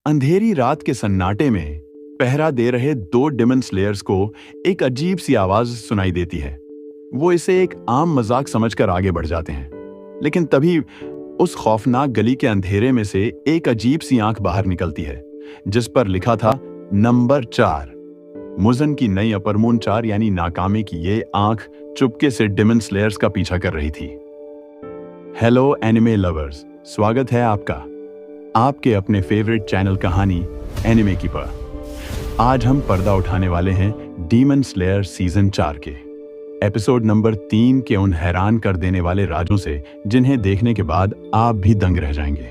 अंधेरी रात के सन्नाटे में पहरा दे रहे दो डेमन स्लेयर्स को एक अजीब सी आवाज सुनाई देती है। वो इसे एक आम मजाक समझकर आगे बढ़ जाते हैं, लेकिन तभी उस खौफनाक गली के अंधेरे में से एक अजीब सी आंख बाहर निकलती है, जिस पर लिखा था नंबर 4। मुजन की नई अपर मून 4 यानी नाकामी की ये आंख चुपके से डेमन स्लेयर्स का पीछा कर रही थी। हेलो एनिमे लवर्स, स्वागत है आपका आपके अपने फेवरेट चैनल कहानी एनिमे की पर। आज हम पर्दा उठाने वाले हैं डीमन स्लेयर सीजन 4 के एपिसोड नंबर 3 के उन हैरान कर देने वाले राजों से जिन्हें देखने के बाद आप भी दंग रह जाएंगे।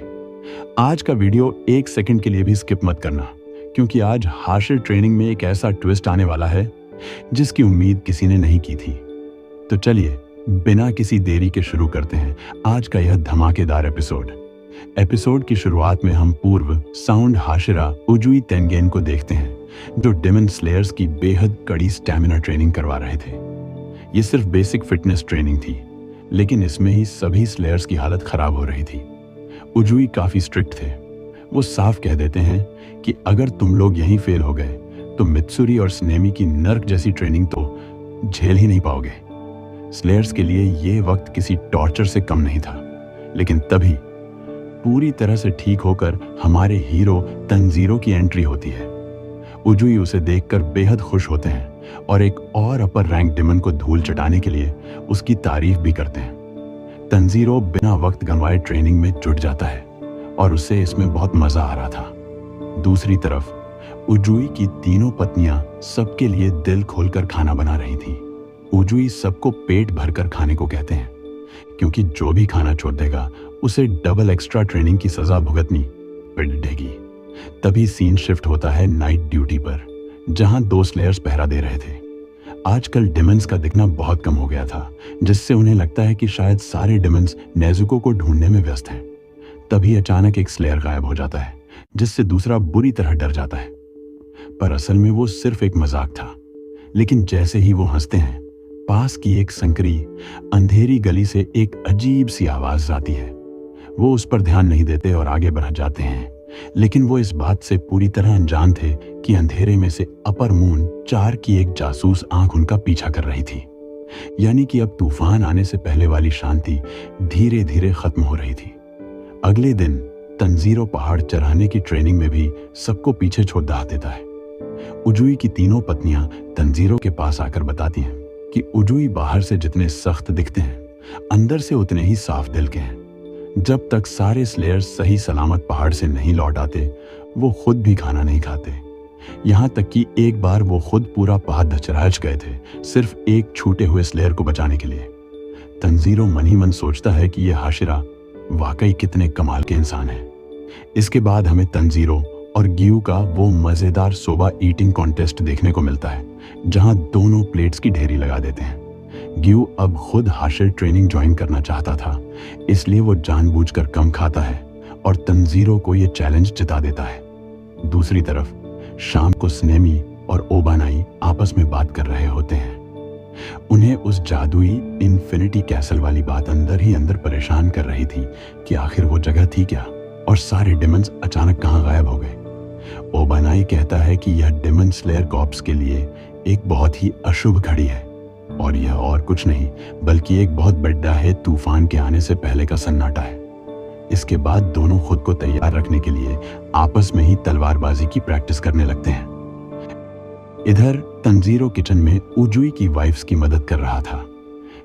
आज का वीडियो एक सेकंड के लिए भी स्किप मत करना, क्योंकि आज हाशिर ट्रेनिंग में एक ऐसा ट्विस्ट आने वाला है जिसकी उम्मीद किसी ने नहीं की थी। तो चलिए बिना किसी देरी के शुरू करते हैं आज का यह धमाकेदार एपिसोड की शुरुआत में हम पूर्व साउंड हाशिरा उजुई तेंगेन को देखते हैं, जो डेमन स्लेयर्स की बेहद कड़ी स्टैमिना ट्रेनिंग करवा रहे थे। ये सिर्फ बेसिक फिटनेस ट्रेनिंग थी, लेकिन इसमें ही सभी स्लेयर्स की हालत खराब हो रही थी। उजुई काफी स्ट्रिक्ट थे। वो साफ कह देते हैं कि अगर तुम लोग यहीं फेल हो गए तो मित्सुरी और स्नेमी की नर्क जैसी ट्रेनिंग तो झेल ही नहीं पाओगे। स्लेयर्स के लिए ये वक्त किसी टॉर्चर से कम नहीं था, लेकिन तभी पूरी तरह से ठीक होकर हमारे हीरो तंजीरो की एंट्री होती है। उजुई उसे देखकर बेहद खुश होते हैं और एक और अपर रैंक डेमन को धूल चटाने के लिए उसकी तारीफ भी करते हैं। तंजीरो बिना वक्त गंवाए ट्रेनिंग में जुट जाता है और उसे इसमें बहुत मजा आ रहा था। दूसरी तरफ उजुई की तीनों पत्नियां सबके लिए दिल खोलकर खाना बना रही थी। उजुई सबको पेट भरकर खाने को कहते हैं, क्योंकि जो भी खाना छोड़ देगा उसे डबल एक्स्ट्रा ट्रेनिंग की सजा भुगतनी पड़ेगी। तभी सीन शिफ्ट होता है नाइट ड्यूटी पर, जहां 2 स्लेयर्स पहरा दे रहे थे। आजकल डेमन्स का दिखना बहुत कम हो गया था, जिससे उन्हें लगता है कि शायद सारे डेमन्स नेजुको को ढूंढने में व्यस्त हैं। तभी अचानक एक स्लेयर गायब हो जाता है, जिससे दूसरा बुरी तरह डर जाता है। पर असल में वो सिर्फ एक मजाक था। लेकिन जैसे ही वो हंसते हैं, पास की एक संकरी अंधेरी गली से एक अजीब सी आवाज आती है। वो उस पर ध्यान नहीं देते और आगे बढ़ जाते हैं, लेकिन वो इस बात से पूरी तरह अनजान थे कि अंधेरे में से अपर मून 4 की एक जासूस आंख उनका पीछा कर रही थी। यानी कि अब तूफान आने से पहले वाली शांति धीरे धीरे खत्म हो रही थी। अगले दिन तंजीरो पहाड़ चढ़ाने की ट्रेनिंग में भी सबको पीछे छोड़ देता है। उजुई की तीनों पत्नियां तंजीरो के पास आकर बताती हैं कि उजुई बाहर से जितने सख्त दिखते हैं, अंदर से उतने ही साफ दिल के हैं। जब तक सारे स्लेयर्स सही सलामत पहाड़ से नहीं लौट आते, वो खुद भी खाना नहीं खाते। यहाँ तक कि एक बार वो खुद पूरा पहाड़ दचराज गए थे, सिर्फ एक छूटे हुए स्लेयर को बचाने के लिए। तंजीरो मन ही मन सोचता है कि ये हाशिरा वाकई कितने कमाल के इंसान हैं। इसके बाद हमें तंजीरो और गियू का वो मजेदार सोबा ईटिंग कॉन्टेस्ट देखने को मिलता है, जहां दोनों प्लेट्स की ढेरी लगा देते हैं। गियू अब खुद हाशिर ट्रेनिंग ज्वाइन करना चाहता था, इसलिए वो जानबूझकर कम खाता है और तंजीरो को ये चैलेंज जिता देता है। दूसरी तरफ शाम को स्नेमी और ओबानाई आपस में बात कर रहे होते हैं। उन्हें उस जादुई इन्फिनिटी कैसल वाली बात अंदर ही अंदर परेशान कर रही थी कि आखिर वो जगह थी क्या और सारे डेमन्स अचानक कहाँ गायब हो गए। ओबानाई कहता है कि यह डेमन स्लेयर कॉर्प्स के लिए एक बहुत ही अशुभ घड़ी है, और यह और कुछ नहीं बल्कि एक बहुत बड़ा है तूफान के आने से पहले का सन्नाटा है। इसके बाद दोनों खुद को तैयार रखने के लिए आपस में ही तलवारबाजी की प्रैक्टिस करने लगते हैं। इधर तंजीरो किचन में उजुई की वाइफ्स की मदद कर रहा था।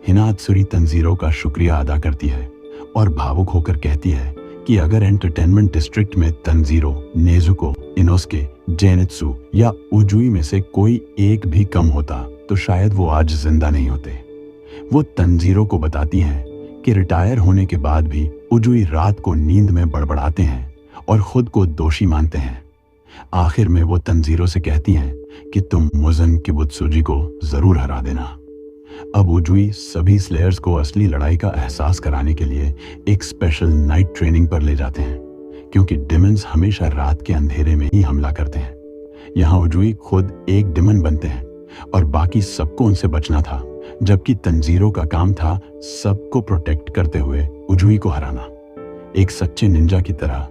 हिनात्सुरी तंजीरो का शुक्रिया अदा करती है और भावुक होकर कहती है कि अगर एंटरटेनमेंट डिस्ट्रिक्ट में तंजीरो, नेजुको, इनोस्के, जेनित्सु या उजुई में से कोई एक भी कम होता तो शायद वो आज जिंदा नहीं होते। वो तंजीरो को बताती हैं कि रिटायर होने के बाद भी उजुई रात को नींद में बड़बड़ाते हैं और खुद को दोषी मानते हैं। आखिर में वो तंजीरो से कहती हैं कि तुम मुजन किबुत्सुजी को जरूर हरा देना। अब उजुई सभी स्लेयर्स को असली लड़ाई का एहसास कराने के लिए एक स्पेशल नाइट ट्रेनिंग पर ले जाते हैं, क्योंकि डेमन्स हमेशा रात के अंधेरे में ही हमला करते हैं। यहाँ उजुई खुद एक डेमन बनते हैं और बाकी सबको उनसे बचना था, जबकि तंजीरो का काम था सबको प्रोटेक्ट करते हुए उजुई को हराना। एक सच्चे निंजा की तरह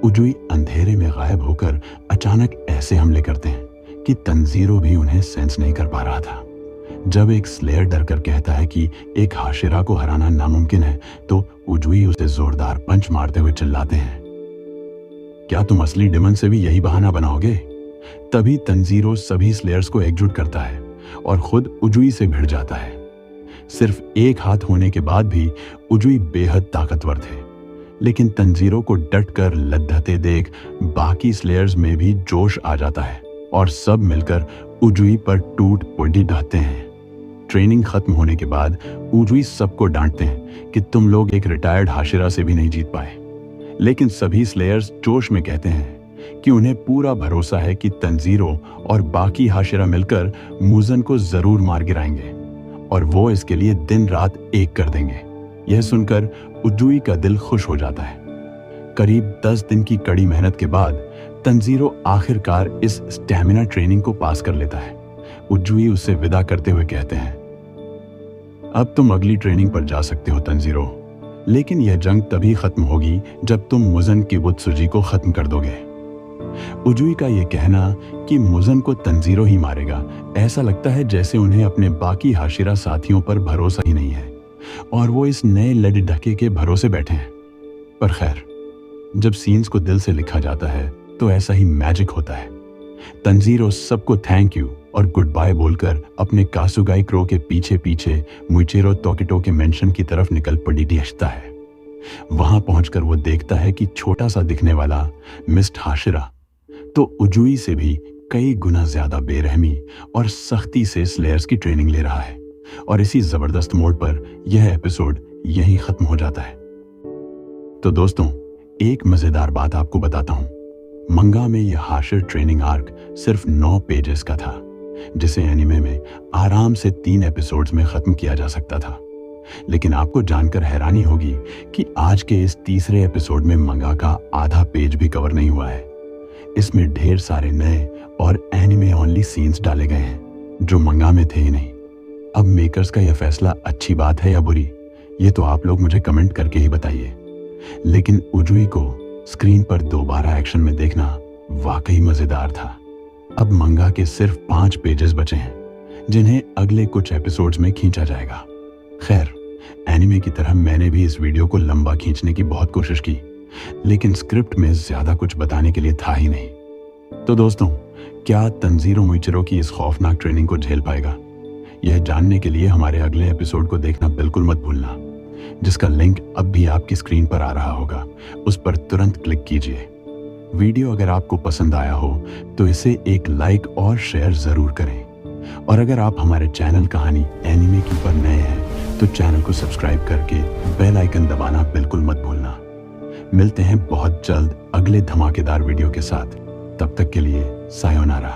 उजुई अंधेरे में गायब होकर अचानक ऐसे हमले करते हैं कि तंजीरो भी उन्हें सेंस नहीं कर पा रहा था। जब एक स्लेयर डरकर कहता है कि एक हाशिरा को हराना नामुमकिन है, तो उजुई उसे जोरदार पंच मारते हुए चिल्लाते हैं, क्या तुम असली डिमन से भी यही बहाना बनाओगे? तभी तंजीरो सभी स्लेयर्स को एकजुट करता है और खुद उजुई से भिड़ जाता है। सिर्फ एक हाथ होने के बाद भी उजुई बेहद ताकतवर थे, लेकिन तंजीरो को डटकर लद्दते देख बाकी स्लेयर्स में भी जोश आ जाता है और सब मिलकर उजुई पर टूट पड़ी ढाते हैं। ट्रेनिंग खत्म होने के बाद उजुई सबको डांटते हैं कि तुम लोग एक रिटायर्ड हाशिरा से भी नहीं जीत पाए, लेकिन सभी स्लेयर्स जोश में कहते हैं कि उन्हें पूरा भरोसा है कि तंजीरो और बाकी हाशिरा मिलकर मुजन को जरूर मार गिराएंगे और वो इसके लिए दिन रात एक कर देंगे। यह सुनकर उजुई का दिल खुश हो जाता है। करीब 10 दिन की कड़ी मेहनत के बाद तंजीरो आखिरकार इस स्टैमिना ट्रेनिंग को पास कर लेता है। उजुई उसे विदा करते हुए कहते हैं, अब तुम अगली ट्रेनिंग पर जा सकते हो तंजीरो, लेकिन यह जंग तभी खत्म होगी जब तुम मुजन की बुतसुजी को खत्म कर दोगे। उजुई का यह कहना कि मुजन को तंजीरो ही मारेगा, ऐसा लगता है जैसे उन्हें अपने बाकी हाशिरा साथियों पर भरोसा ही नहीं है और वो इस नए लड़ ढके के भरोसे बैठे हैं। पर खैर, जब सीन्स को दिल से लिखा जाता है तो ऐसा ही मैजिक होता है। तंजीरो सबको थैंक यू और गुड बाय बोलकर अपने कासुगाई क्रो के पीछे पीछे मुइचिरो तोकिटो के मेंशन की तरफ निकल पड़ी ढेंचता है। वहां पहुंचकर वो देखता है कि छोटा सा दिखने वाला मिस्ट हाशिरा तो उजुई से भी कई गुना ज्यादा बेरहमी और सख्ती से स्लेयर्स की ट्रेनिंग ले रहा है। और इसी जबरदस्त मोड़ पर यह एपिसोड यहीं खत्म हो जाता है। तो दोस्तों, एक मजेदार बात आपको बताता हूं। मंगा में यह हाशिर ट्रेनिंग आर्क सिर्फ 9 पेजेस का था, जिसे एनिमे में आराम से 3 एपिसोड्स में खत्म किया जा सकता था। लेकिन आपको जानकर हैरानी होगी कि आज के इस तीसरे एपिसोड में मंगा का आधा पेज भी कवर नहीं हुआ है। इसमें ढेर सारे नए और एनिमे ओनली सीन्स डाले गए हैं जो मंगा में थे ही नहीं। अब मेकर्स का यह फैसला अच्छी बात है या बुरी, ये तो आप लोग मुझे कमेंट करके ही बताइए। लेकिन उजुई को स्क्रीन पर दोबारा एक्शन में देखना वाकई मजेदार था। अब मंगा के सिर्फ 5 पेजेस बचे हैं, जिन्हें अगले कुछ एपिसोड्स में खींचा जाएगा। खैर, एनिमे की तरह मैंने भी इस वीडियो को लंबा खींचने की बहुत कोशिश की, लेकिन स्क्रिप्ट में ज्यादा कुछ बताने के लिए था ही नहीं। तो दोस्तों, क्या तंजीरो मुइचिरो की इस खौफनाक ट्रेनिंग को झेल पाएगा? यह जानने के लिए हमारे अगले एपिसोड को देखना बिल्कुल मत भूलना, जिसका लिंक अब भी आपकी स्क्रीन पर आ रहा होगा। उस पर तुरंत क्लिक कीजिए। वीडियो अगर आपको पसंद आया हो तो इसे एक लाइक और शेयर जरूर करें। और अगर आप हमारे चैनल कहानी एनिमे के ऊपर नए हैं तो चैनल को सब्सक्राइब करके बेल आइकन दबाना बिल्कुल मत भूलना। मिलते हैं बहुत जल्द अगले धमाकेदार वीडियो के साथ। तब तक के लिए सायोनारा।